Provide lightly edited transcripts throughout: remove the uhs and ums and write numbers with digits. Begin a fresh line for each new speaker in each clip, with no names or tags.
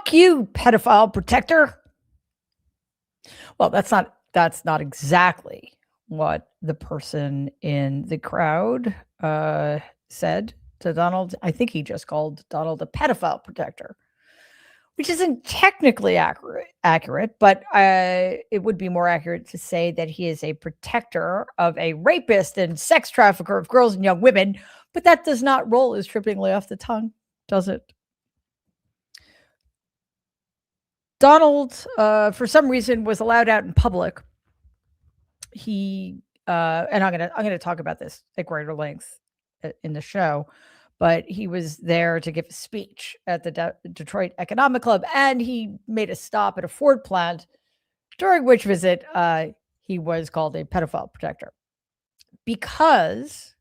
Fuck you, pedophile protector. Well, that's not exactly what the person in the crowd said to Donald. I think he just called Donald a pedophile protector, which isn't technically accurate, but it would be more accurate to say that he is a protector of a rapist and sex trafficker of girls and young women. But that does not roll as trippingly off the tongue, does it? Donald, for some reason, was allowed out in public. He and I'm gonna talk about this at greater length in the show, but he was there to give a speech at the Detroit Economic Club, and he made a stop at a Ford plant, during which visit he was called a pedophile protector because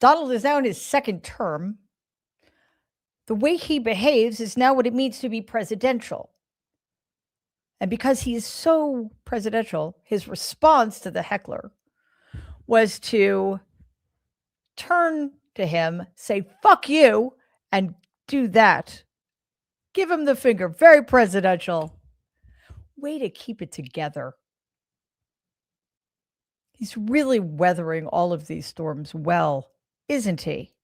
Donald is now in his second term. The way he behaves is now what it means to be presidential. And because he is so presidential, his response to the heckler was to turn to him, say, fuck you, and do that. Give him the finger. Very presidential. Way to keep it together. He's really weathering all of these storms well, isn't he?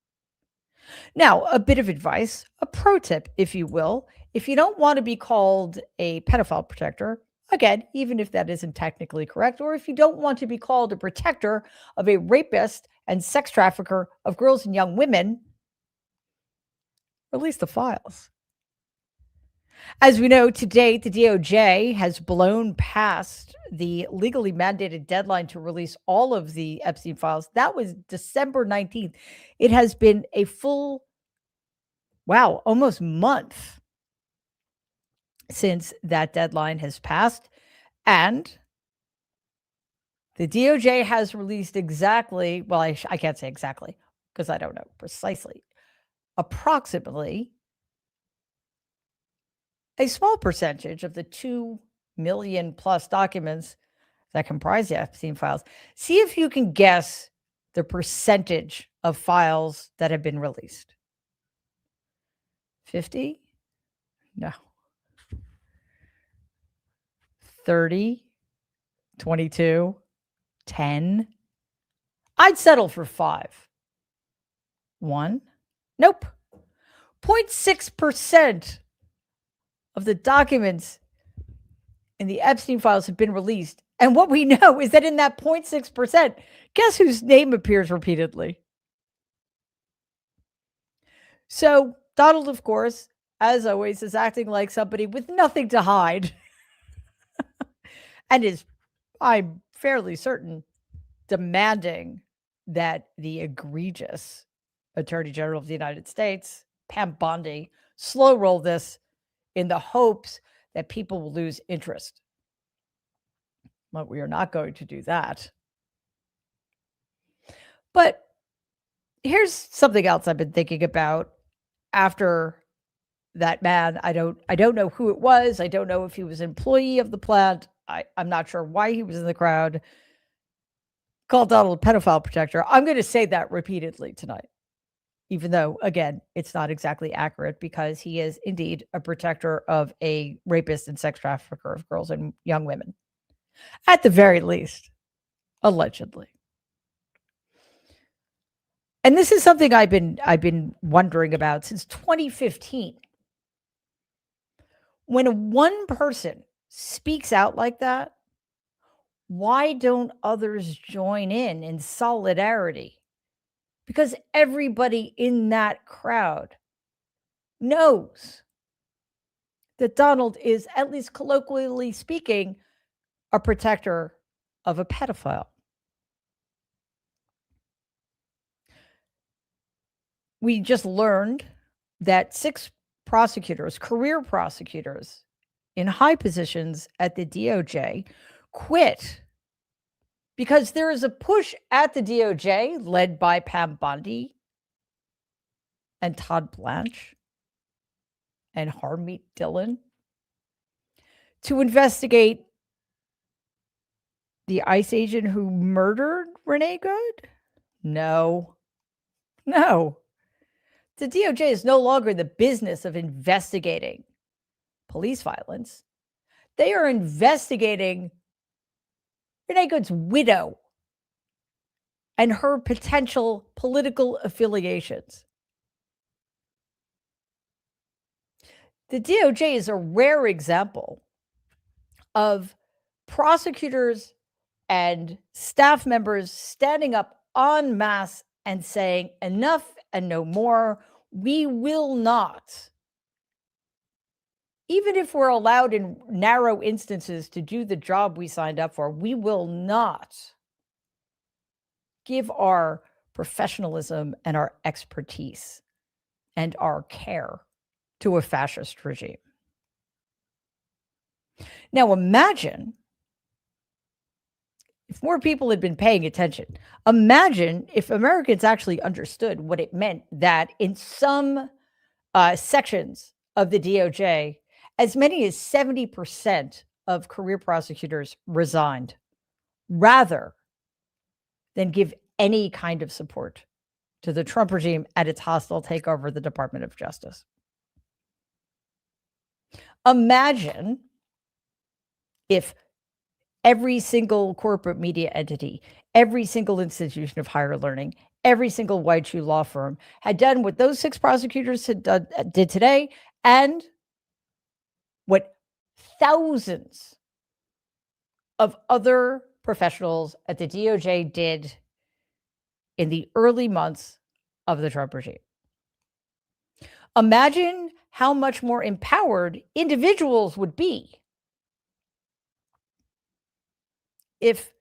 Now, a bit of advice, a pro tip, if you will. If you don't want to be called a pedophile protector, again, even if that isn't technically correct, or if you don't want to be called a protector of a rapist and sex trafficker of girls and young women, release the files. As we know, to date, the DOJ has blown past the legally mandated deadline to release all of the Epstein files. That was December 19th. It has been a full, wow, almost month since that deadline has passed. And the DOJ has released exactly, well, I can't say exactly because I don't know precisely, approximately a small percentage of the 2 million plus documents that comprise the Epstein files. See if you can guess the percentage of files that have been released. 50? No. 30? 22? 10? I'd settle for 5. 1? Nope. 0.6% of the documents in the Epstein files have been released. And what we know is that in that 0.6%, guess whose name appears repeatedly? So Donald, of course, as always, is acting like somebody with nothing to hide and is, I'm fairly certain, demanding that the egregious Attorney General of the United States, Pam Bondi, slow roll this in the hopes that people will lose interest. But we are not going to do that. But here's something else I've been thinking about after that man. I don't know who it was. I don't know if he was an employee of the plant. I'm not sure why he was in the crowd. Called Donald a pedophile protector. I'm going to say that repeatedly tonight, even though, again, it's not exactly accurate because he is indeed a protector of a rapist and sex trafficker of girls and young women. At the very least, allegedly. And this is something I've been wondering about since 2015. When one person speaks out like that, why don't others join in solidarity? Because everybody in that crowd knows that Donald is, at least colloquially speaking, a protector of a pedophile. We just learned that 6 prosecutors, career prosecutors in high positions at the DOJ, quit because there is a push at the DOJ led by Pam Bondi and Todd Blanche and Harmeet Dillon to investigate the ICE agent who murdered Renee Good? No. The DOJ is no longer in the business of investigating police violence. They are investigating Renee Good's widow and her potential political affiliations. The DOJ is a rare example of prosecutors and staff members standing up en masse and saying, enough and no more. We will not, even if we're allowed in narrow instances to do the job we signed up for, we will not give our professionalism and our expertise and our care to a fascist regime. Now imagine if more people had been paying attention. Imagine if Americans actually understood what it meant that in some sections of the DOJ, as many as 70% of career prosecutors resigned rather than give any kind of support to the Trump regime and its hostile takeover of the Department of Justice. Imagine if every single corporate media entity, every single institution of higher learning, every single white shoe law firm had done what those 6 prosecutors did today, and what thousands of other professionals at the DOJ did in the early months of the Trump regime. Imagine how much more empowered individuals would be if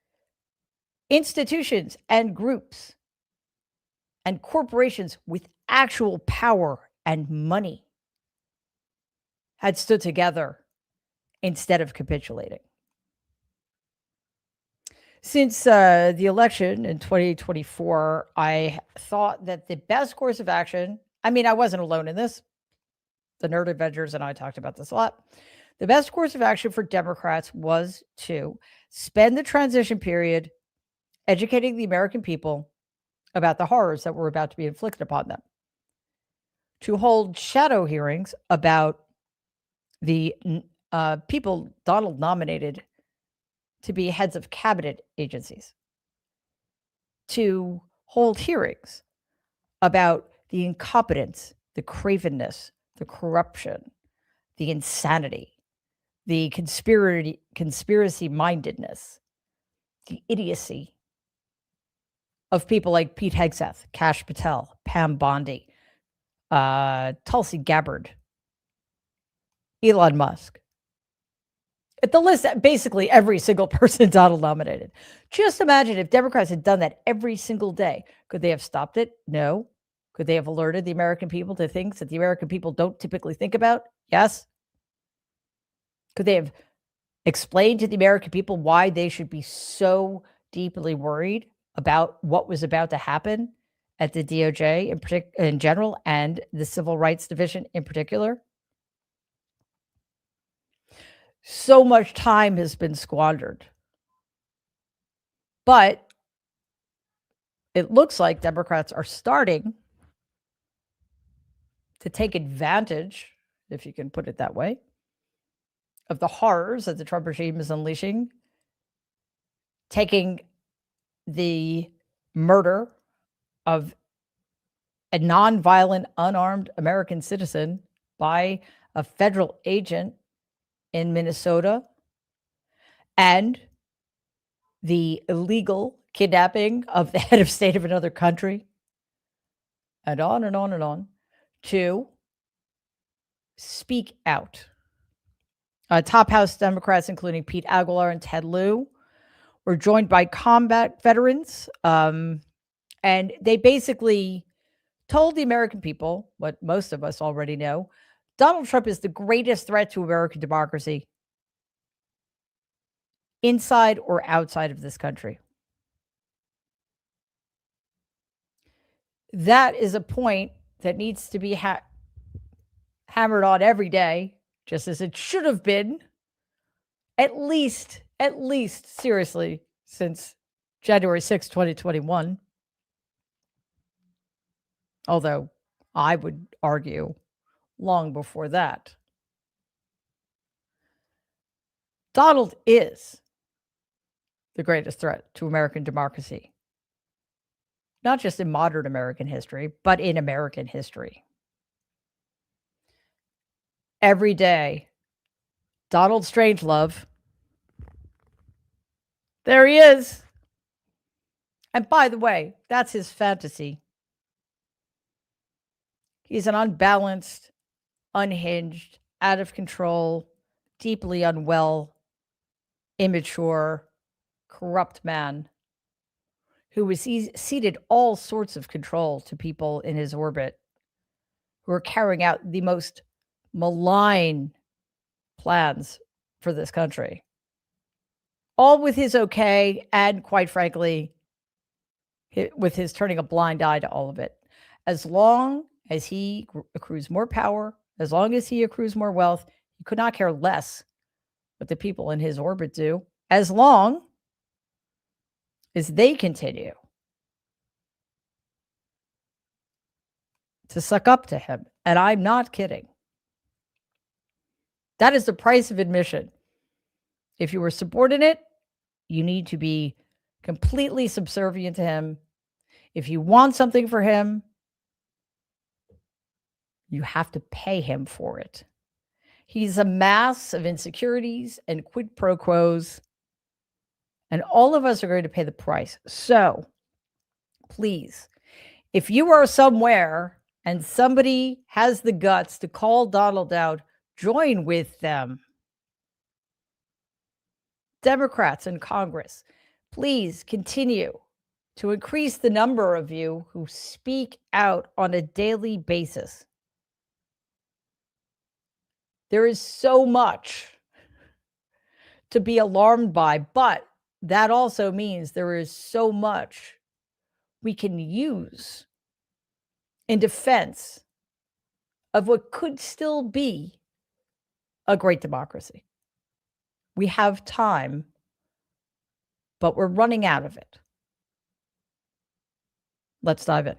institutions and groups and corporations with actual power and money had stood together instead of capitulating. Since the election in 2024, I thought that the best course of action, I mean, I wasn't alone in this. The Nerd Avengers and I talked about this a lot. The best course of action for Democrats was to spend the transition period educating the American people about the horrors that were about to be inflicted upon them, to hold shadow hearings about the people Donald nominated to be heads of cabinet agencies, to hold hearings about the incompetence, the cravenness, the corruption, the insanity, the conspiracy mindedness, the idiocy of people like Pete Hegseth, Kash Patel, Pam Bondi, Tulsi Gabbard, Elon Musk. At the list, basically every single person Donald nominated. Just imagine if Democrats had done that every single day. Could they have stopped it? No. Could they have alerted the American people to things that the American people don't typically think about? Yes. Could they have explained to the American people why they should be so deeply worried about what was about to happen at the DOJ in general and the Civil Rights Division in particular? So much time has been squandered. But it looks like Democrats are starting to take advantage, if you can put it that way, of the horrors that the Trump regime is unleashing, taking the murder of a nonviolent, unarmed American citizen by a federal agent in Minnesota, and the illegal kidnapping of the head of state of another country, and on and on and on, to speak out. Top House Democrats, including Pete Aguilar and Ted Lieu, were joined by combat veterans, and they basically told the American people what most of us already know: Donald Trump is the greatest threat to American democracy inside or outside of this country. That is a point that needs to be hammered on every day, just as it should have been, at least seriously, since January 6, 2021. Although I would argue long before that. Donald is the greatest threat to American democracy, not just in modern American history, but in American history. Every day, Donald Strangelove, there he is. And by the way, that's his fantasy. He's an unbalanced, unhinged, out of control, deeply unwell, immature, corrupt man who has ceded all sorts of control to people in his orbit who are carrying out the most malign plans for this country. All with his okay, and quite frankly, with his turning a blind eye to all of it. As long as he accrues more power, as long as he accrues more wealth, he could not care less what the people in his orbit do, as long as they continue to suck up to him. And I'm not kidding. That is the price of admission. If you were subordinate, you need to be completely subservient to him. If you want something for him, you have to pay him for it. He's a mass of insecurities and quid pro quos, and all of us are going to pay the price. So, please, if you are somewhere and somebody has the guts to call Donald out, join with them. Democrats in Congress, please continue to increase the number of you who speak out on a daily basis. There is so much to be alarmed by, but that also means there is so much we can use in defense of what could still be a great democracy. We have time, but we're running out of it. Let's dive in.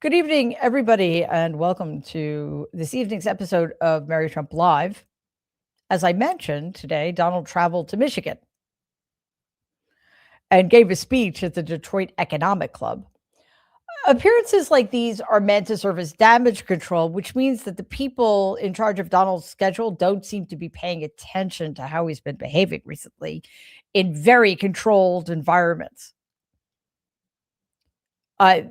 Good evening, everybody, and welcome to this evening's episode of Mary Trump Live. As I mentioned today, Donald traveled to Michigan and gave a speech at the Detroit Economic Club. Appearances like these are meant to serve as damage control, which means that the people in charge of Donald's schedule don't seem to be paying attention to how he's been behaving recently in very controlled environments.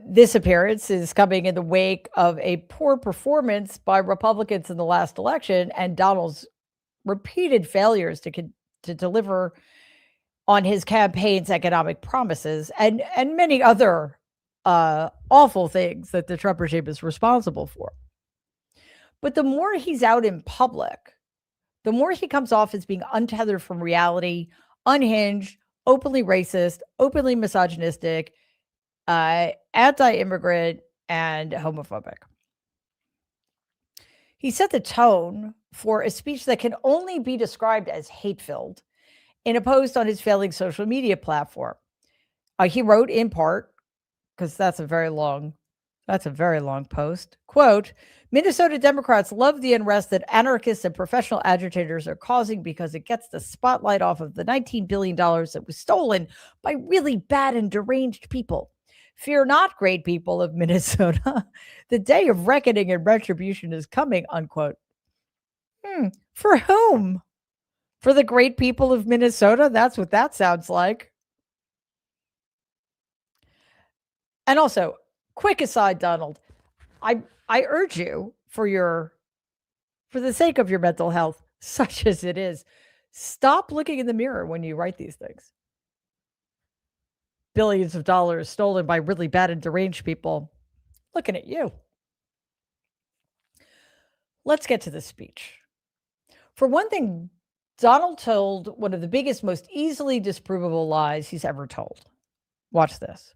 This appearance is coming in the wake of a poor performance by Republicans in the last election and Donald's repeated failures to deliver on his campaign's economic promises and many other awful things that the Trump regime is responsible for. But the more he's out in public, the more he comes off as being untethered from reality, unhinged, openly racist, openly misogynistic, anti-immigrant, and homophobic. He set the tone for a speech that can only be described as hate-filled in a post on his failing social media platform. He wrote in part, because that's a very long post, quote, Minnesota Democrats love the unrest that anarchists and professional agitators are causing because it gets the spotlight off of the $19 billion that was stolen by really bad and deranged people. Fear not, great people of Minnesota. The day of reckoning and retribution is coming, unquote. For whom? For the great people of Minnesota? That's what that sounds like. And also, quick aside, Donald, I urge you for the sake of your mental health, such as it is, stop looking in the mirror when you write these things. Billions of dollars stolen by really bad and deranged people. Looking at you. Let's get to the speech. For one thing, Donald told one of the biggest, most easily disprovable lies he's ever told. Watch this.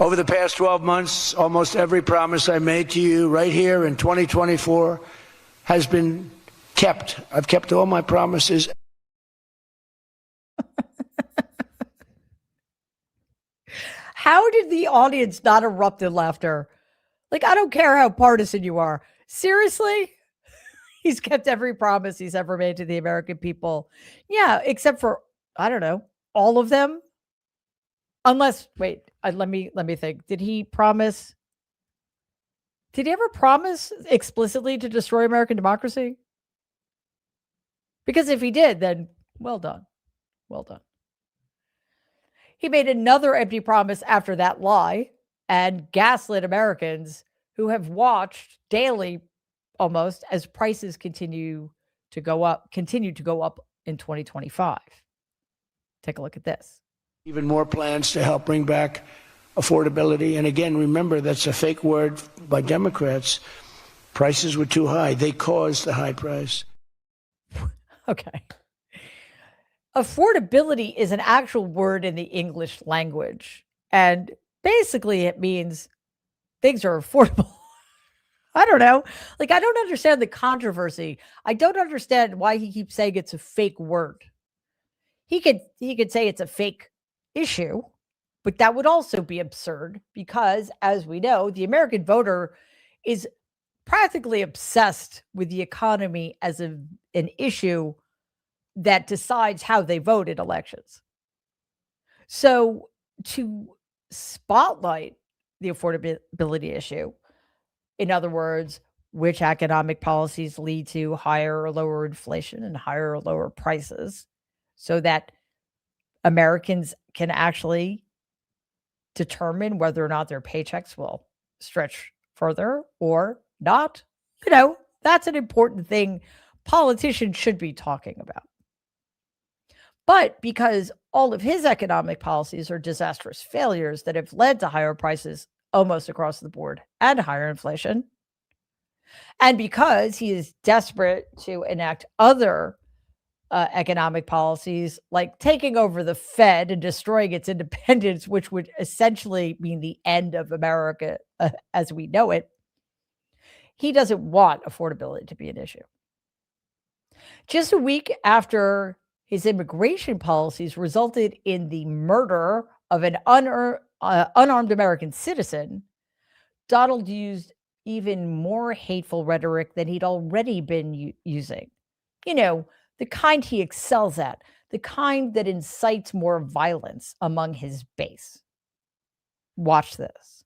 Over the past 12 months, almost every promise I made to you right here in 2024 has been kept. I've kept all my promises.
How did the audience not erupt in laughter? Like, I don't care how partisan you are. Seriously? He's kept every promise he's ever made to the American people. Yeah, except for, I don't know, all of them. Unless, wait, let me think. Did he ever promise explicitly to destroy American democracy? Because if he did, then well done. Well done. He made another empty promise after that lie and gaslit Americans who have watched daily almost as prices continue to go up in 2025. Take a look at this.
Even more plans to help bring back affordability. And again, remember, that's a fake word by Democrats. Prices were too high. They caused the high price.
Okay. Affordability is an actual word in the English language. And basically it means things are affordable. I don't know. Like, I don't understand the controversy. I don't understand why he keeps saying it's a fake word. He could say it's a fake issue, but that would also be absurd because, as we know, the American voter is practically obsessed with the economy as an issue that decides how they vote in elections. So to spotlight the affordability issue, in other words, which economic policies lead to higher or lower inflation and higher or lower prices so that Americans can actually determine whether or not their paychecks will stretch further or not. You know, that's an important thing politicians should be talking about. But because all of his economic policies are disastrous failures that have led to higher prices almost across the board and higher inflation, and because he is desperate to enact other economic policies like taking over the Fed and destroying its independence, which would essentially mean the end of America as we know it, he doesn't want affordability to be an issue. Just a week after his immigration policies resulted in the murder of an unarmed American citizen, Donald used even more hateful rhetoric than he'd already been using. You know, the kind he excels at, the kind that incites more violence among his base. Watch this.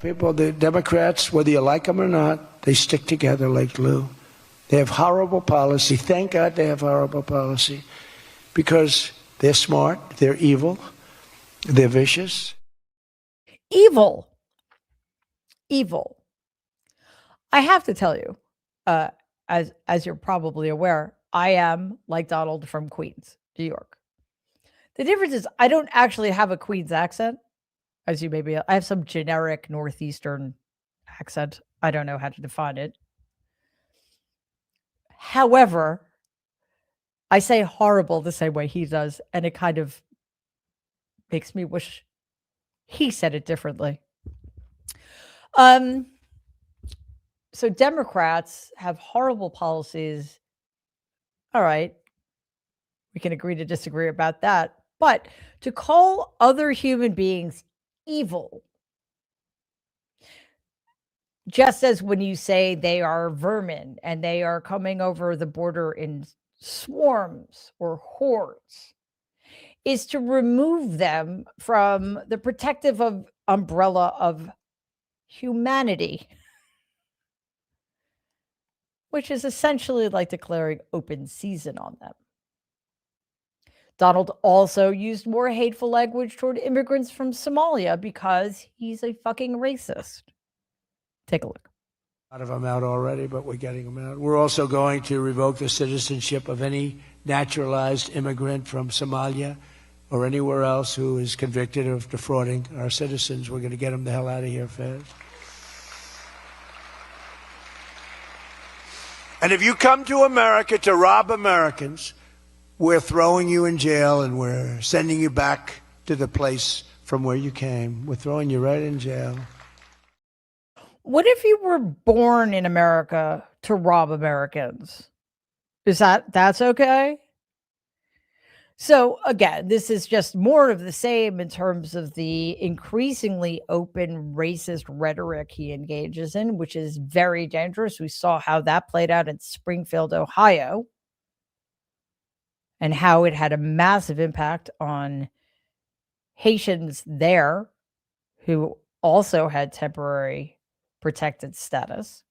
People, the Democrats, whether you like them or not, they stick together like glue. They have horrible policy. Thank God they have horrible policy because they're smart, they're evil, they're vicious.
Evil. I have to tell you, as you're probably aware, I am, like Donald, from Queens, New York. The difference is I don't actually have a Queens accent, as you maybe. I have some generic Northeastern accent. I don't know how to define it. However, I say horrible the same way he does, and it kind of makes me wish he said it differently. So Democrats have horrible policies. All right. We can agree to disagree about that. But to call other human beings evil, just as when you say they are vermin and they are coming over the border in swarms or hordes, is to remove them from the protective umbrella of humanity, which is essentially like declaring open season on them. Donald also used more hateful language toward immigrants from Somalia because he's a fucking racist. Take a look.
A lot of them out already, but we're getting them out. We're also going to revoke the citizenship of any naturalized immigrant from Somalia or anywhere else who is convicted of defrauding our citizens. We're going to get them the hell out of here fast. And if you come to America to rob Americans, we're throwing you in jail and we're sending you back to the place from where you came. We're throwing you right in jail.
What if you were born in America to rob Americans? That's okay? So again, this is just more of the same in terms of the increasingly open racist rhetoric he engages in, which is very dangerous. We saw how that played out in Springfield, Ohio, and how it had a massive impact on Haitians there who also had temporary protected status.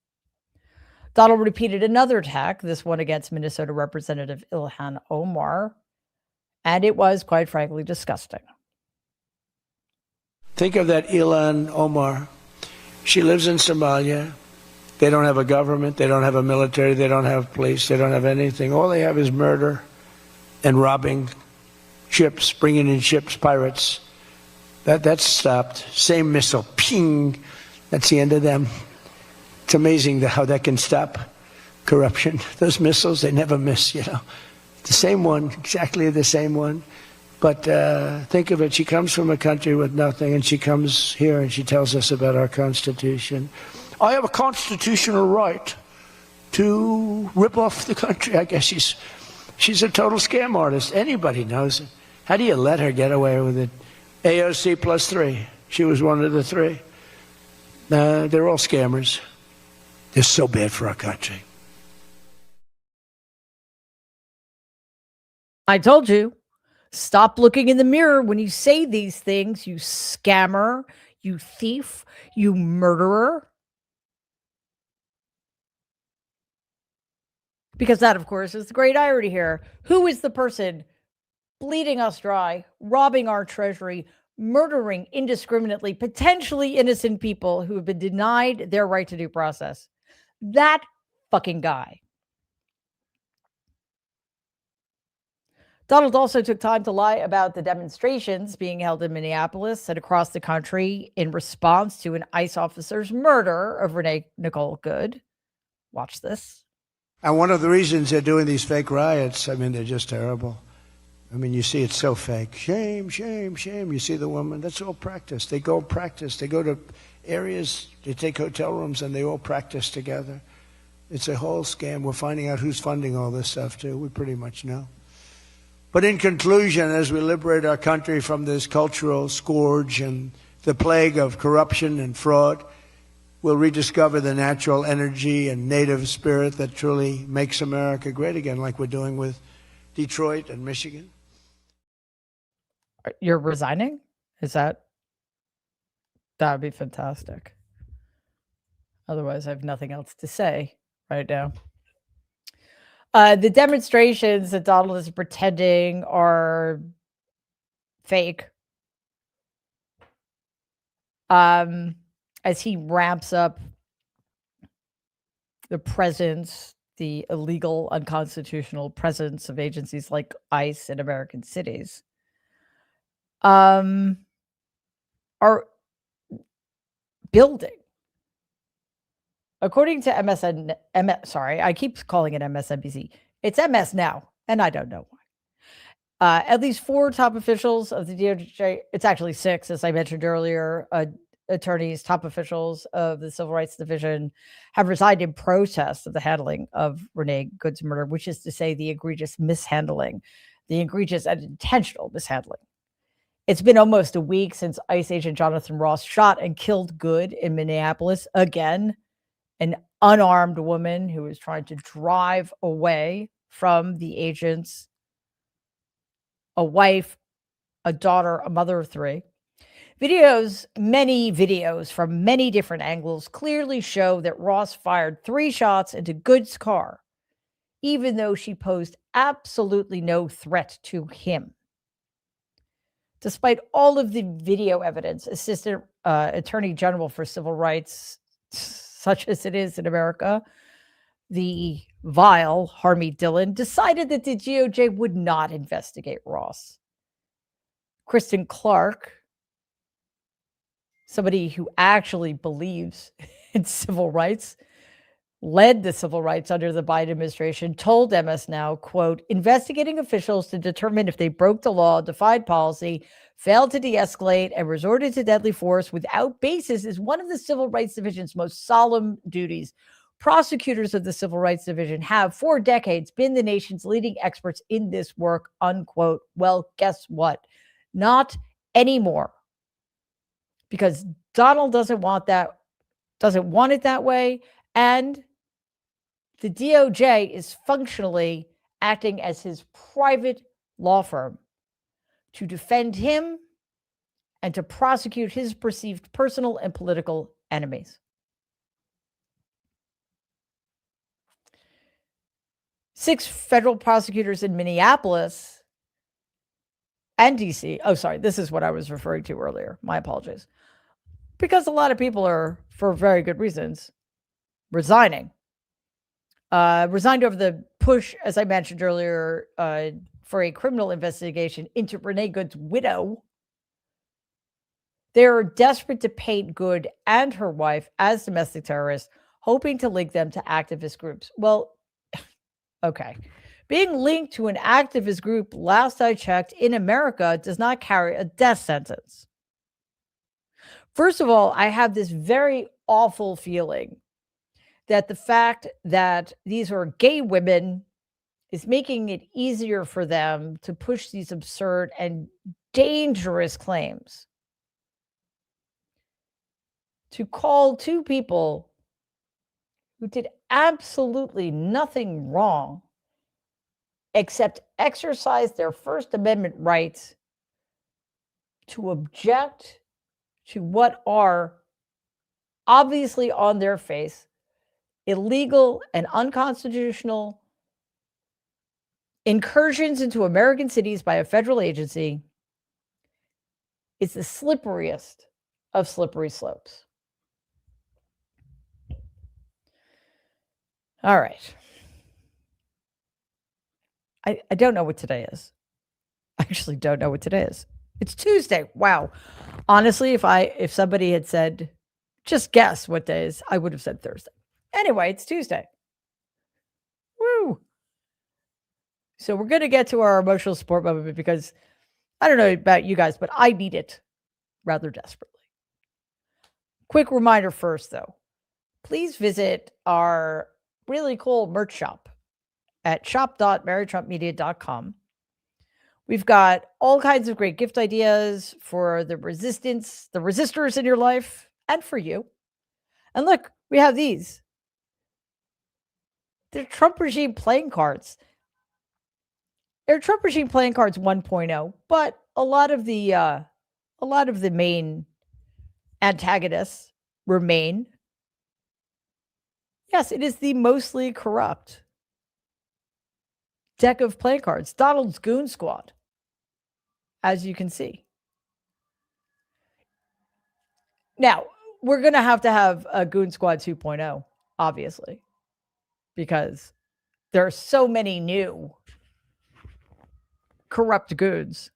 Donald repeated another attack, this one against Minnesota Representative Ilhan Omar, and it was, quite frankly, disgusting.
Think of that Ilhan Omar. She lives in Somalia. They don't have a government. They don't have a military. They don't have police. They don't have anything. All they have is murder and robbing ships, bringing in ships, pirates. That's stopped. Same missile, ping. That's the end of them. It's amazing how that can stop corruption. Those missiles, they never miss, you know. The same one, exactly the same one. But think of it, she comes from a country with nothing, and she comes here and she tells us about our Constitution. I have a constitutional right to rip off the country. I guess she's a total scam artist. Anybody knows it. How do you let her get away with it? AOC +3. She was one of the three. They're all scammers. They're so bad for our country.
I told you, stop looking in the mirror when you say these things, you scammer, you thief, you murderer. Because that, of course, is the great irony here. Who is the person bleeding us dry, robbing our treasury, murdering indiscriminately, potentially innocent people who have been denied their right to due process? That fucking guy. Donald also took time to lie about the demonstrations being held in Minneapolis and across the country in response to an ICE officer's murder of Renee Nicole Good. Watch this.
And one of the reasons they're doing these fake riots, I mean, they're just terrible. I mean, you see it's so fake. Shame, shame, shame. You see the woman, that's all practice. They go practice. They go to areas, they take hotel rooms, and they all practice together. It's a whole scam. We're finding out who's funding all this stuff, too. We pretty much know. But in conclusion, as we liberate our country from this cultural scourge and the plague of corruption and fraud, we'll rediscover the natural energy and native spirit that truly makes America great again, like we're doing with Detroit and Michigan.
You're resigning? That would be fantastic. Otherwise, I have nothing else to say right now. The demonstrations that Donald is pretending are fake. As he ramps up the presence, the illegal, unconstitutional presence of agencies like ICE in American cities, are building. According to I keep calling it MSNBC. It's MS now, and I don't know why. At least 4 top officials of the DOJ, it's actually 6, as I mentioned earlier, attorneys, top officials of the Civil Rights Division have resigned in protest of the handling of Renee Good's murder, which is to say the egregious mishandling, the egregious and intentional mishandling. It's been almost a week since ICE agent Jonathan Ross shot and killed Good in Minneapolis again. An unarmed woman who was trying to drive away from the agents, a wife, a daughter, a mother of 3. Many videos from many different angles clearly show that Ross fired 3 shots into Good's car, even though she posed absolutely no threat to him. Despite all of the video evidence, Assistant Attorney General for Civil Rights, such as it is in America, the vile Harmeet Dillon, decided that the DOJ would not investigate Ross. Kristen Clark, somebody who actually believes in civil rights, led the civil rights under the Biden administration, told MS Now, quote, investigating officials to determine if they broke the law, defied policy, failed to de-escalate, and resorted to deadly force without basis is one of the Civil Rights Division's most solemn duties. Prosecutors of the Civil Rights Division have for decades been the nation's leading experts in this work, unquote. Well, guess what? Not anymore. Because Donald doesn't want it that way. And the DOJ is functionally acting as his private law firm to defend him and to prosecute his perceived personal and political enemies. 6 federal prosecutors in Minneapolis and DC. Oh, sorry, this is what I was referring to earlier. My apologies. Because a lot of people are, for very good reasons, resigning. Resigned over the push, as I mentioned earlier, for a criminal investigation into Renee Good's widow. They're desperate to paint Good and her wife as domestic terrorists, hoping to link them to activist groups. Well, okay. Being linked to an activist group, last I checked, in America does not carry a death sentence. First of all, I have this very awful feeling that the fact that these are gay women is making it easier for them to push these absurd and dangerous claims. To call 2 people who did absolutely nothing wrong except exercise their First Amendment rights to object to what are obviously on their face illegal and unconstitutional incursions into American cities by a federal agency is the slipperiest of slippery slopes. All right. I don't know what today is. I actually don't know what today is. It's Tuesday. Wow. Honestly, if somebody had said, just guess what day is, I would have said Thursday. Anyway, it's Tuesday. Woo. So we're going to get to our emotional support moment because I don't know about you guys, but I need it rather desperately. Quick reminder first, though. Please visit our really cool merch shop at shop.marytrumpmedia.com. We've got all kinds of great gift ideas for the resistors in your life, and for you. And look, we have these. They're Trump regime playing cards. They're Trump regime playing cards 1.0, but a lot of the main antagonists remain. Yes, it is the mostly corrupt deck of playing cards. Donald's Goon Squad, as you can see. Now, we're going to have a Goon Squad 2.0, obviously, because there are so many new corrupt goons.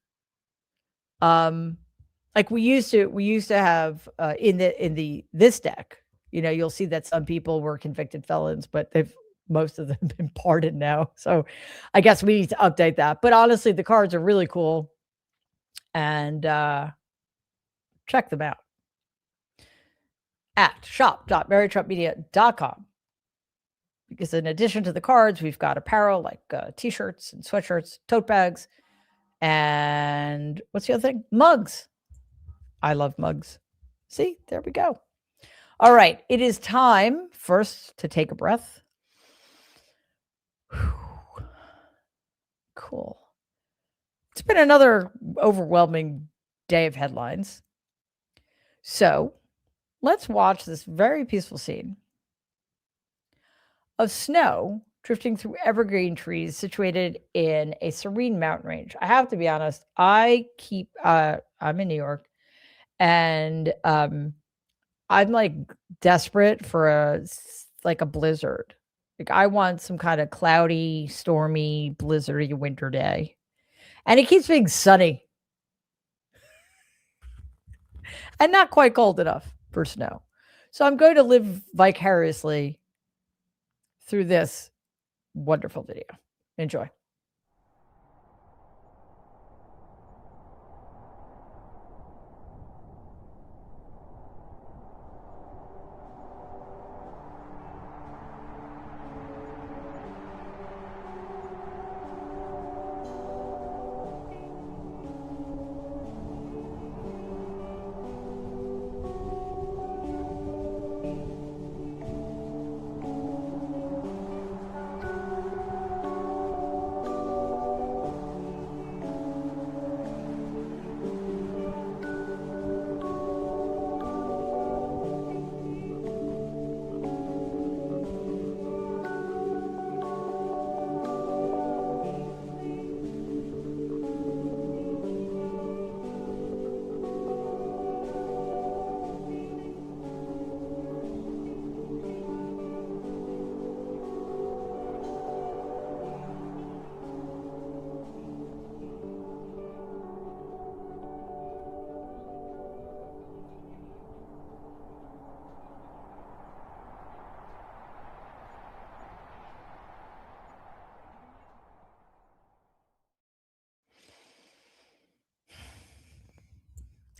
Like we used to have in this deck, you'll see that some people were convicted felons, but most of them been pardoned now. So I guess we need to update that. But honestly, the cards are really cool, and check them out at shop.marytrumpmedia.com. Because in addition to the cards, we've got apparel like t-shirts and sweatshirts, tote bags, and what's the other thing? Mugs. I love mugs. See, there we go. All right, it is time first to take a breath. Whew. Cool. It's been another overwhelming day of headlines. So let's watch this very peaceful scene of snow drifting through evergreen trees situated in a serene mountain range. I have to be honest, I'm in New York, and I'm like desperate for a blizzard. Like I want some kind of cloudy, stormy, blizzardy winter day. And it keeps being sunny and not quite cold enough for snow. So I'm going to live vicariously through this wonderful video. Enjoy.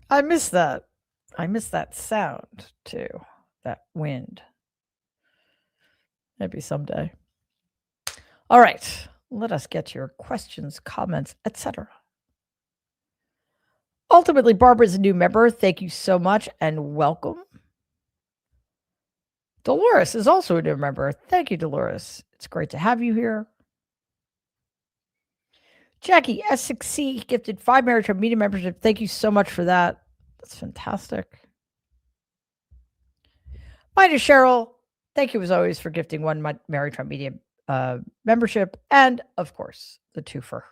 I miss that. I miss that sound too. That wind. Maybe someday. All right. Let us get to your questions, comments, etc. Ultimately, Barbara's a new member. Thank you so much and welcome. Dolores is also a new member. Thank you, Dolores. It's great to have you here. Jackie S6C gifted 5 Maritime Media membership. Thank you so much for that. That's fantastic. Mine is Cheryl. Thank you as always for gifting 1 Maritime Media membership. And of course, the 2 for her.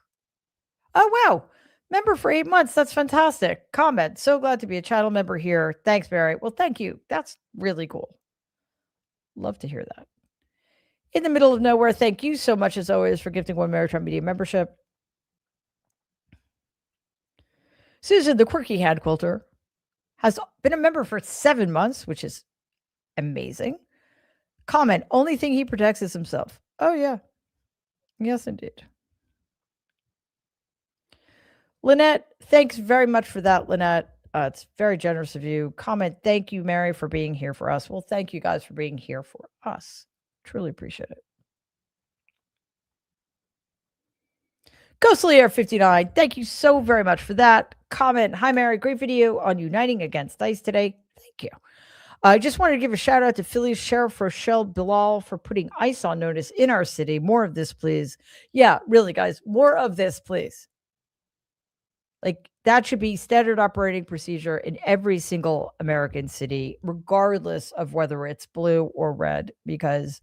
Oh, wow. Member for 8 months. That's fantastic. Comment. So glad to be a channel member here. Thanks, Mary. Well, thank you. That's really cool. Love to hear that. In the middle of nowhere, thank you so much as always for gifting 1 Maritime Media membership. Susan, the quirky hand quilter, has been a member for 7 months, which is amazing. Comment, only thing he protects is himself. Oh, yeah. Yes, indeed. Lynette, thanks very much for that, Lynette. It's very generous of you. Comment, thank you, Mary, for being here for us. Well, thank you guys for being here for us. Truly appreciate it. Ghostly Air 59, thank you so very much for that. Comment, hi, Mary, great video on uniting against ICE today. Thank you. I just wanted to give a shout out to Philly's Sheriff Rochelle Bilal for putting ICE on notice in our city. More of this, please. Yeah, really, guys, more of this, please. Like, that should be standard operating procedure in every single American city, regardless of whether it's blue or red, because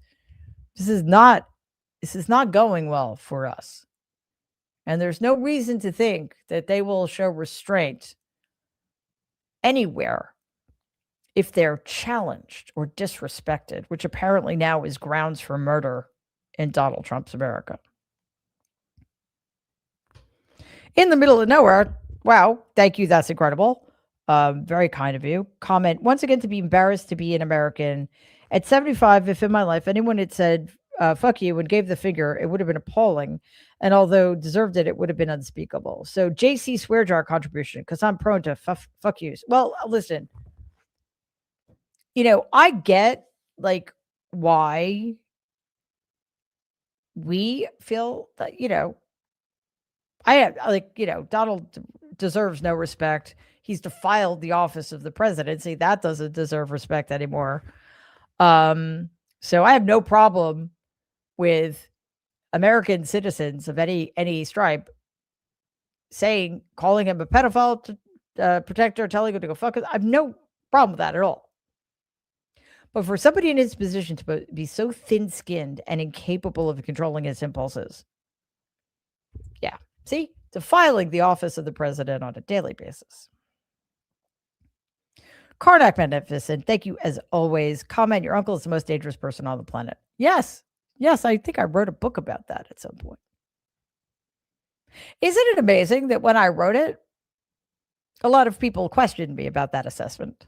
this is not going well for us. And there's no reason to think that they will show restraint anywhere if they're challenged or disrespected, which apparently now is grounds for murder in Donald Trump's America. In the middle of nowhere, wow, thank you, that's incredible. Very kind of you. Comment, once again, to be embarrassed to be an American. At 75, if in my life anyone had said, fuck you, and gave the finger, it would have been appalling. And although deserved it, it would have been unspeakable. So JC swear jar contribution, because I'm prone to fuck yous. Well, listen, I get like why we feel that, I have Donald deserves no respect. He's defiled the office of the presidency. That doesn't deserve respect anymore. So I have no problem with American citizens of any stripe calling him a pedophile, protector, telling him to go fuck it. I have no problem with that at all. But for somebody in his position to be so thin-skinned and incapable of controlling his impulses, yeah, see, defiling the office of the president on a daily basis. Karnak Magnificent, thank you as always. Comment, your uncle is the most dangerous person on the planet. Yes, I think I wrote a book about that at some point. Isn't it amazing that when I wrote it, a lot of people questioned me about that assessment?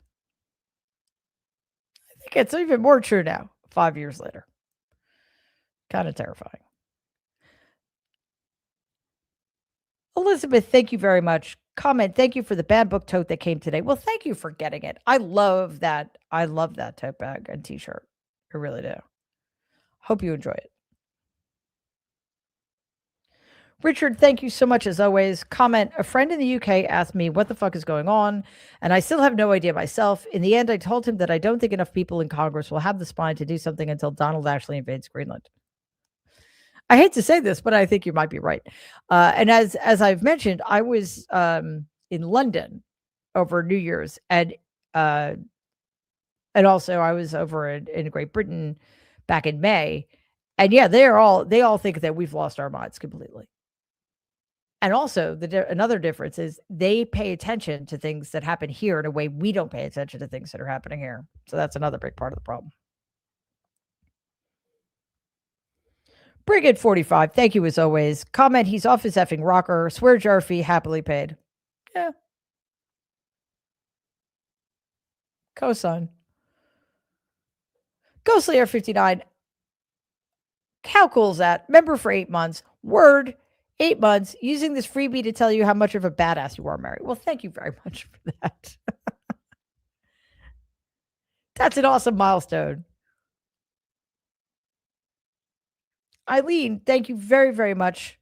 I think it's even more true now, 5 years later. Kind of terrifying. Elizabeth, thank you very much. Comment, thank you for the bad book tote that came today. Well, thank you for getting it. I love that. I love that tote bag and t-shirt. I really do. Hope you enjoy it. Richard, thank you so much as always. Comment, a friend in the UK asked me what the fuck is going on, and I still have no idea myself. In the end, I told him that I don't think enough people in Congress will have the spine to do something until Donald actually invades Greenland. I hate to say this, but I think you might be right. And as I've mentioned, I was in London over New Year's, uh, and also I was over in Great Britain back in May, and yeah, they all think that we've lost our minds completely. And also, another difference is they pay attention to things that happen here in a way we don't pay attention to things that are happening here. So that's another big part of the problem. Brigade 45, thank you as always. Comment, he's off his effing rocker. Swear jar fee happily paid. Yeah. Cosign. Ghostlayer 59. How cool is that? Member for 8 months. Word, 8 months. Using this freebie to tell you how much of a badass you are, Mary. Well, thank you very much for that. That's an awesome milestone. Eileen, thank you very, very much.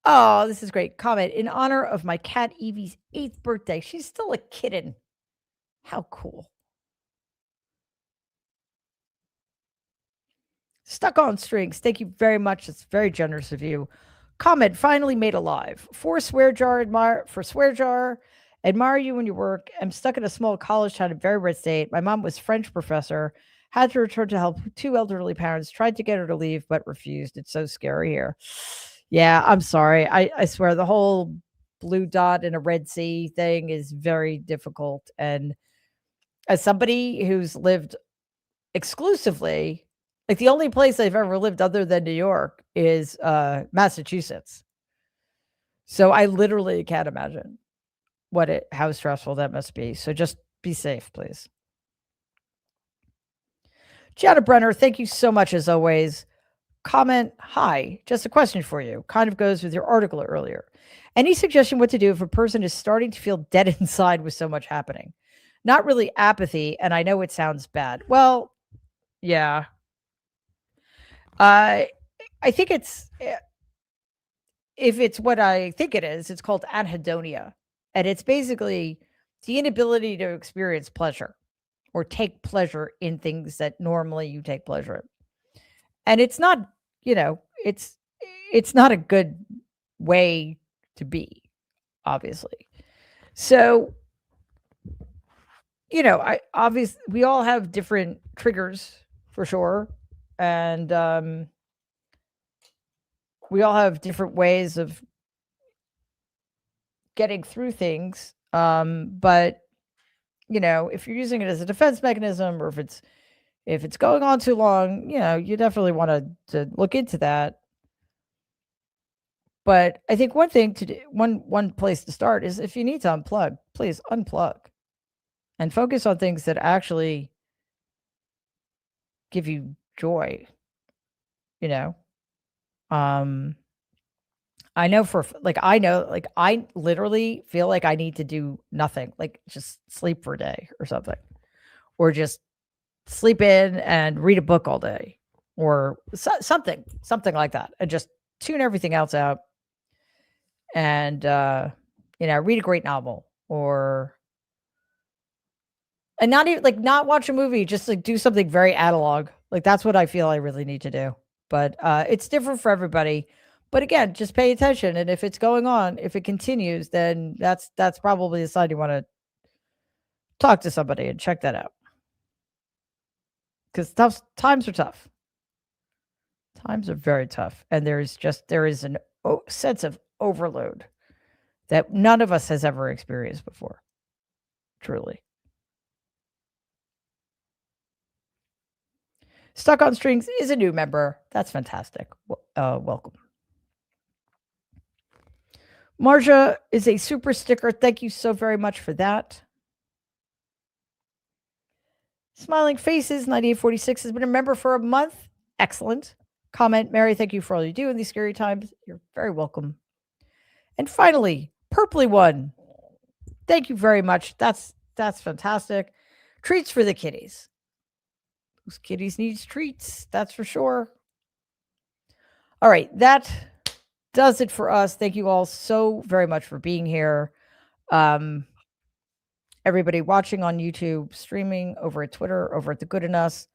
Oh, this is great. Comment, in honor of my cat Evie's 8th birthday. She's still a kitten. How cool. Stuck on strings. Thank you very much. It's very generous of you. Comment, finally made alive. For swear jar, admire you and your work. I'm stuck in a small college town in very red state. My mom was French professor, had to return to help 2 elderly parents, tried to get her to leave, but refused. It's so scary here. Yeah, I'm sorry. I swear the whole blue dot in a red sea thing is very difficult. And as somebody who's lived exclusively, like the only place I've ever lived other than New York is Massachusetts. So I literally can't imagine how stressful that must be. So just be safe, please. Gianna Brenner, thank you so much as always. Comment, hi, just a question for you. Kind of goes with your article earlier. Any suggestion what to do if a person is starting to feel dead inside with so much happening? Not really apathy, and I know it sounds bad. Well, yeah. I think it's if it's what I think it is, it's called anhedonia. And it's basically the inability to experience pleasure or take pleasure in things that normally you take pleasure in. And it's not, it's not a good way to be, obviously. So, I obviously we all have different triggers for sure. And we all have different ways of getting through things. But if you're using it as a defense mechanism, or if it's going on too long, you definitely want to look into that. But I think one thing to do, one place to start is if you need to unplug, please unplug and focus on things that actually give you joy. I know I literally feel like I need to do nothing, like just sleep for a day or something, or just sleep in and read a book all day, or something like that, and just tune everything else out. And read a great novel, and not even not watch a movie, just do something very analog. That's what I feel I really need to do. But it's different for everybody. But again, just pay attention, and if it's going on, if it continues, then that's probably a sign you want to talk to somebody and check that out. Because times are tough. Times are very tough, and there is an sense of overload that none of us has ever experienced before. Truly. Stuck on Strings is a new member. That's fantastic. Welcome. Marja is a super sticker. Thank you so very much for that. Smiling Faces 9846 has been a member for a month. Excellent. comment. Mary, thank you for all you do in these scary times. You're very welcome. And finally, Purpley One, thank you very much. That's fantastic. Treats for the kitties. Those kitties needs treats, that's for sure. All right, that does it for us. Thank you all so very much for being here. Everybody watching on YouTube, streaming, over at Twitter, over at The Good in Us,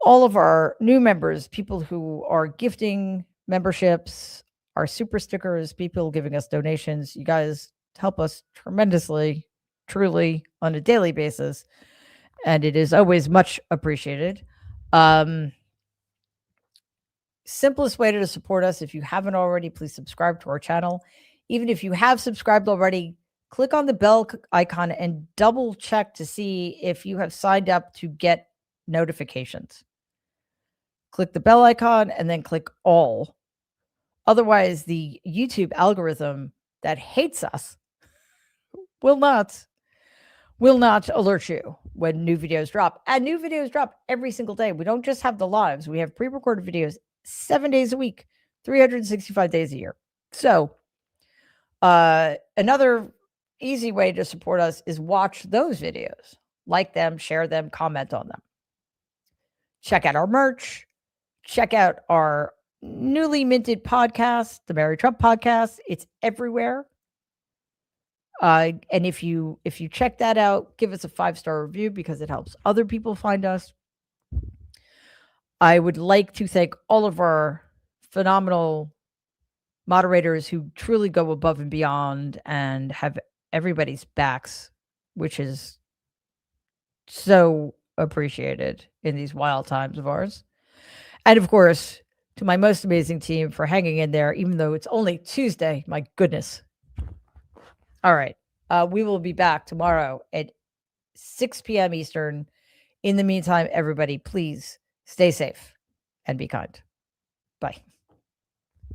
all of our new members, people who are gifting memberships, our super stickers, people giving us donations. You guys help us tremendously, truly, on a daily basis, and it is always much appreciated. Simplest way to support us, if you haven't already, please subscribe to our channel. Even if you have subscribed already, click on the bell icon and double check to see if you have signed up to get notifications. Click the bell icon and then click all. Otherwise, the YouTube algorithm that hates us will not alert you when new videos drop. And new videos drop every single day. We don't just have the lives. We have pre-recorded videos 7 days a week, 365 days a year. So another easy way to support us is watch those videos. Like them, share them, comment on them. Check out our merch. Check out our newly minted podcast, the Mary Trump podcast. It's everywhere. And if you check that out, give us a 5-star review because it helps other people find us. I would like to thank all of our phenomenal moderators who truly go above and beyond and have everybody's backs, which is so appreciated in these wild times of ours. And of course, to my most amazing team for hanging in there, even though it's only Tuesday. My goodness. All right. We will be back tomorrow at 6 p.m. Eastern. In the meantime, everybody, please stay safe and be kind. Bye.